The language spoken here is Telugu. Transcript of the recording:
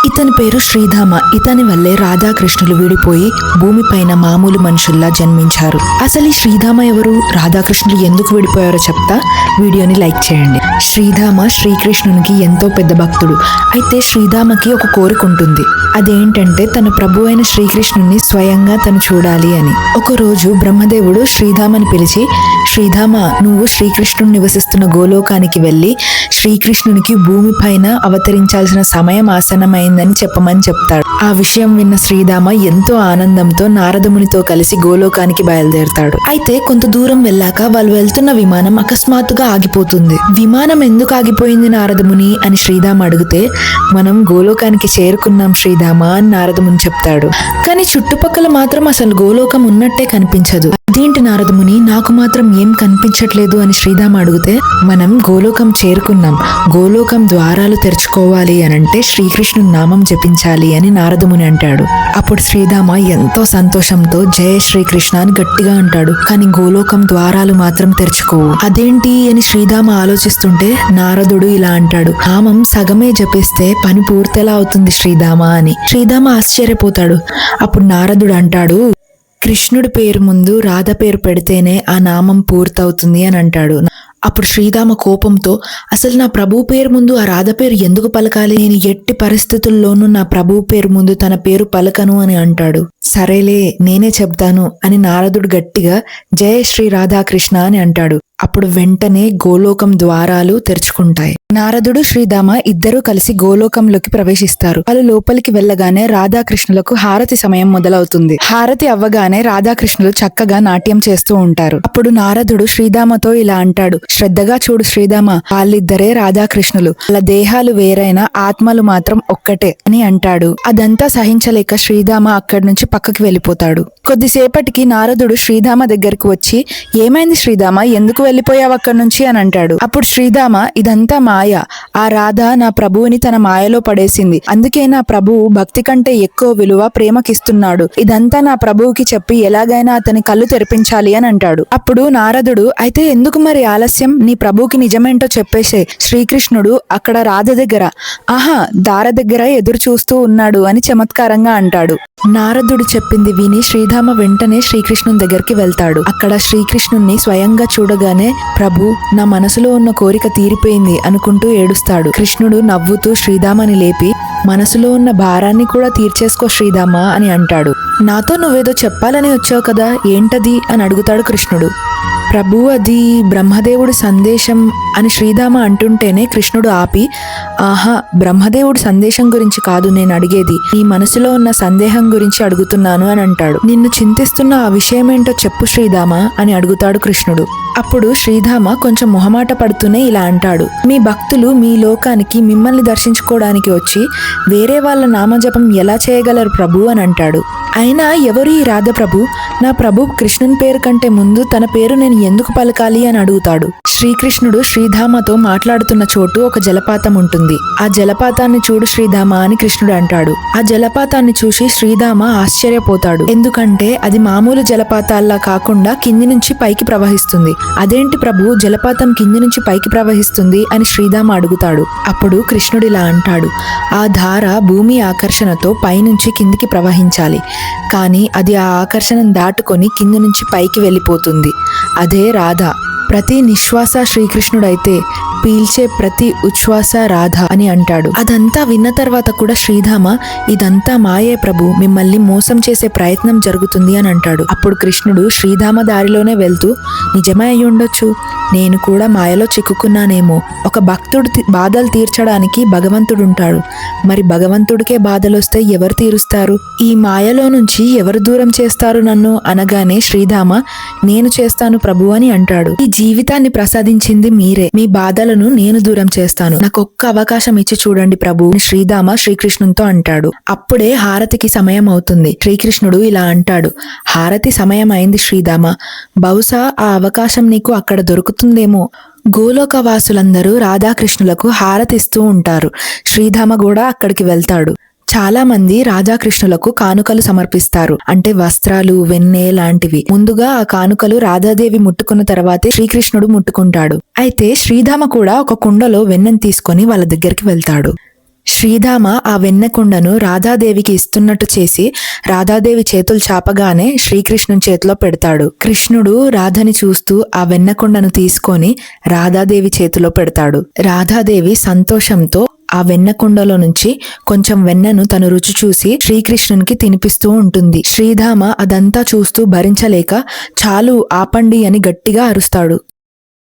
ఇతని పేరు శ్రీధామ. ఇతని వల్లే రాధాకృష్ణులు విడిపోయి భూమిపైన మామూలు మనుషుల్లా జన్మించారు. అసలు ఈ శ్రీధామ ఎవరు, రాధాకృష్ణులు ఎందుకు విడిపోయారో చెప్తా, వీడియోని లైక్ చేయండి. శ్రీధామ శ్రీకృష్ణునికి ఎంతో పెద్ద భక్తుడు. అయితే శ్రీధామకి ఒక కోరిక ఉంటుంది. అదేంటంటే తన ప్రభు అయిన శ్రీకృష్ణుని స్వయంగా తను చూడాలి అని. ఒకరోజు బ్రహ్మదేవుడు శ్రీధామని పిలిచి, శ్రీధామ, నువ్వు శ్రీకృష్ణుడు నివసిస్తున్న గోలోకానికి వెళ్ళి శ్రీకృష్ణునికి భూమిపైన అవతరించాల్సిన సమయం ఆసన్నమైందని చెప్పమని చెప్తాడు. ఆ విషయం విన్న శ్రీధామ ఎంతో ఆనందంతో నారదమునితో కలిసి గోలోకానికి బయలుదేరతాడు. అయితే కొంత దూరం వెళ్ళాక వాళ్ళు వెళ్తున్న విమానం అకస్మాత్తుగా ఆగిపోతుంది. విమానం ఎందుకు ఆగిపోయింది నారదముని అని శ్రీధామ అడిగితే, మనం గోలోకానికి చేరుకున్నాం శ్రీధామ అని నారదముని చెప్తాడు. కానీ చుట్టుపక్కల మాత్రం అసలు గోలోకం ఉన్నట్టే కనిపించదు. అదేంటి నారదముని, నాకు మాత్రం ఏం కనిపించట్లేదు అని శ్రీధామ అడిగితే, మనం గోలోకం చేరుకున్నాం, గోలోకం ద్వారాలు తెరుచుకోవాలి అనంటే శ్రీకృష్ణుని నామం జపించాలి అని నారదముని అంటాడు. అప్పుడు శ్రీధామ ఎంతో సంతోషంతో జయ శ్రీకృష్ణ అని గట్టిగా అంటాడు. కానీ గోలోకం ద్వారాలు మాత్రం తెరుచుకోవు. అదేంటి అని శ్రీధామ ఆలోచిస్తుంటే నారదుడు ఇలా అంటాడు, నామం సగమే జపిస్తే పని పూర్తెలా అవుతుంది శ్రీధామ అని. శ్రీధామ ఆశ్చర్యపోతాడు. అప్పుడు నారదుడు అంటాడు, కృష్ణుడి పేరు ముందు రాధ పేరు పెడితేనే ఆ నామం పూర్తవుతుంది అని అంటాడు. అప్పుడు శ్రీధామ కోపంతో, అసలు నా ప్రభు పేరు ముందు ఆ రాధ పేరు ఎందుకు పలకాలి, నేను ఎట్టి పరిస్థితుల్లోనూ నా ప్రభు పేరు ముందు తన పేరు పలకను అని అంటాడు. సరేలే, నేనే చెప్తాను అని నారదుడు గట్టిగా జయ శ్రీ రాధాకృష్ణ అని అంటాడు. అప్పుడు వెంటనే గోలోకం ద్వారాలు తెరుచుకుంటాయి. నారదుడు శ్రీధామ ఇద్దరూ కలిసి గోలోకంలోకి ప్రవేశిస్తారు. వాళ్ళు లోపలికి వెళ్ళగానే రాధాకృష్ణులకు హారతి సమయం మొదలవుతుంది. హారతి అవ్వగానే రాధాకృష్ణులు చక్కగా నాట్యం చేస్తూ ఉంటారు. అప్పుడు నారదుడు శ్రీధామతో ఇలా అంటాడు, శ్రద్ధగా చూడు శ్రీధామ, వాళ్ళిద్దరే రాధాకృష్ణులు, వాళ్ళ దేహాలు వేరైనా ఆత్మలు మాత్రం ఒక్కటే అని అంటాడు. అదంతా సహించలేక శ్రీధామ అక్కడి నుంచి పక్కకి వెళ్ళిపోతాడు. కొద్దిసేపటికి నారదుడు శ్రీధామ దగ్గరకు వచ్చి, ఏమైంది శ్రీధామ, ఎందుకు వెళ్ళిపోయావు అక్కడి నుంచి అని అంటాడు. అప్పుడు శ్రీధామ, ఇదంతా మాయ, ఆ రాధ నా ప్రభువుని తన మాయలో పడేసింది, అందుకే నా ప్రభువు భక్తి కంటే ఎక్కువ విలువ ప్రేమకిస్తున్నాడు, ఇదంతా నా ప్రభువుకి చెప్పి ఎలాగైనా అతని కళ్ళు తెరిపించాలి అని అంటాడు. అప్పుడు నారదుడు, అయితే ఎందుకు మరి ఆలస్యం, నీ ప్రభువుకి నిజమేంటో చెప్పేసే, శ్రీకృష్ణుడు అక్కడ రాధ దగ్గర, దార దగ్గర ఎదురు చూస్తూ ఉన్నాడు అని చమత్కారంగా అంటాడు. నారదుడు చెప్పింది విని శ్రీధామ వెంటనే శ్రీకృష్ణుని దగ్గరికి వెళ్తాడు. అక్కడ శ్రీకృష్ణుణ్ణి స్వయంగా చూడగానే, ప్రభు, నా మనసులో ఉన్న కోరిక తీరిపోయింది అనుకుంటూ ఏడుస్తాడు. కృష్ణుడు నవ్వుతూ శ్రీధామని లేపి, మనసులో ఉన్న భారాన్ని కూడా తీర్చేసుకో శ్రీధామ అని అంటాడు. నాతో నువ్వేదో చెప్పాలని వచ్చావు కదా, ఏంటది అని అడుగుతాడు కృష్ణుడు. ప్రభు, అది బ్రహ్మదేవుడి సందేశం అని శ్రీధామ అంటుంటేనే కృష్ణుడు ఆపి, బ్రహ్మదేవుడి సందేశం గురించి కాదు నేను అడిగేది, నీ మనసులో ఉన్న సందేహం గురించి అడుగుతున్నాను అని అంటాడు. నిన్ను చింతిస్తున్న ఆ విషయం ఏంటో చెప్పు శ్రీధామ అని అడుగుతాడు కృష్ణుడు. అప్పుడు శ్రీధామ కొంచెం మొహమాట పడుతూనే ఇలా అంటాడు, మీ భక్తులు మీ లోకానికి మిమ్మల్ని దర్శించుకోవడానికి వచ్చి వేరే వాళ్ళ నామజపం ఎలా చేయగలరు ప్రభు అని అంటాడు. అయినా ఎవరు ఈ రాధ ప్రభు, నా ప్రభు కృష్ణుని పేరు కంటే ముందు తన పేరు నేను ఎందుకు పలకాలి అని అడుగుతాడు. శ్రీకృష్ణుడు శ్రీధామతో మాట్లాడుతున్న చోటు ఒక జలపాతం ఉంటుంది. ఆ జలపాతాన్ని చూడు శ్రీధామ అని కృష్ణుడు అంటాడు. ఆ జలపాతాన్ని చూసి శ్రీధామ ఆశ్చర్యపోతాడు. ఎందుకంటే అది మామూలు జలపాతాల్లా కాకుండా కింది నుంచి పైకి ప్రవహిస్తుంది. అదేంటి ప్రభు, జలపాతం కింది నుంచి పైకి ప్రవహిస్తుంది అని శ్రీధామ అడుగుతాడు. అప్పుడు కృష్ణుడు ఇలా అంటాడు, ఆ ధార భూమి ఆకర్షణతో పైనుంచి కిందికి ప్రవహించాలి, కానీ అది ఆ ఆకర్షణను దాటుకొని కింది నుంచి పైకి వెళ్ళిపోతుంది. అదే రాధ. ప్రతి నిశ్వాస శ్రీకృష్ణుడైతే పీల్చే ప్రతి ఉచ్ఛ్వాస రాధ అని అంటాడు. అదంతా విన్న తర్వాత కూడా శ్రీధామ, ఇదంతా మాయే ప్రభు, మిమ్మల్ని మోసం చేసే ప్రయత్నం జరుగుతుంది అని అంటాడు. అప్పుడు కృష్ణుడు శ్రీధామ దారిలోనే వెళ్తూ, నిజమే అయి ఉండొచ్చు, నేను కూడా మాయలో చిక్కుకున్నానేమో, ఒక భక్తుడు బాధలు తీర్చడానికి భగవంతుడు ఉంటాడు, మరి భగవంతుడికే బాధలు వస్తే ఎవరు తీరుస్తారు, ఈ మాయలో నుంచి ఎవరు దూరం చేస్తారు నన్ను అనగానే శ్రీధామ, నేను చేస్తాను ప్రభు అని అంటాడు. ఈ జీవితాన్ని ప్రసాదించింది మీరే, మీ బాధలను నేను దూరం చేస్తాను, నాకు ఒక్క అవకాశం ఇచ్చి చూడండి ప్రభు శ్రీధామ శ్రీకృష్ణునితో అంటాడు. అప్పుడే హారతికి సమయం అవుతుంది. శ్రీకృష్ణుడు ఇలా అంటాడు, హారతి సమయం అయింది శ్రీధామ, బహుశా ఆ అవకాశం నీకు అక్కడ దొరుకుతుందేమో. గోలోకవాసులందరూ రాధాకృష్ణులకు హారతిస్తూ ఉంటారు. శ్రీధామ కూడా అక్కడికి వెళ్తాడు. చాలా మంది రాధాకృష్ణులకు కానుకలు సమర్పిస్తారు, అంటే వస్త్రాలు, వెన్నె లాంటివి. ముందుగా ఆ కానుకలు రాధాదేవి ముట్టుకున్న తర్వాతే శ్రీకృష్ణుడు ముట్టుకుంటాడు. అయితే శ్రీధామ కూడా ఒక కుండలో వెన్నెను తీసుకొని వాళ్ళ దగ్గరికి వెళ్తాడు. శ్రీధామ ఆ వెన్నకుండను రాధాదేవికి ఇస్తున్నట్టు చేసి రాధాదేవి చేతులు చాపగానే శ్రీకృష్ణుని చేతిలో పెడతాడు. కృష్ణుడు రాధని చూస్తూ ఆ వెన్నకుండను తీసుకొని రాధాదేవి చేతిలో పెడతాడు. రాధాదేవి సంతోషంతో ఆ వెన్నకుండలో నుంచి కొంచెం వెన్నను తను రుచి చూసి శ్రీకృష్ణునికి తినిపిస్తూ ఉంటుంది. శ్రీధామ అదంతా చూస్తూ భరించలేక చాలు ఆపండి అని గట్టిగా అరుస్తాడు.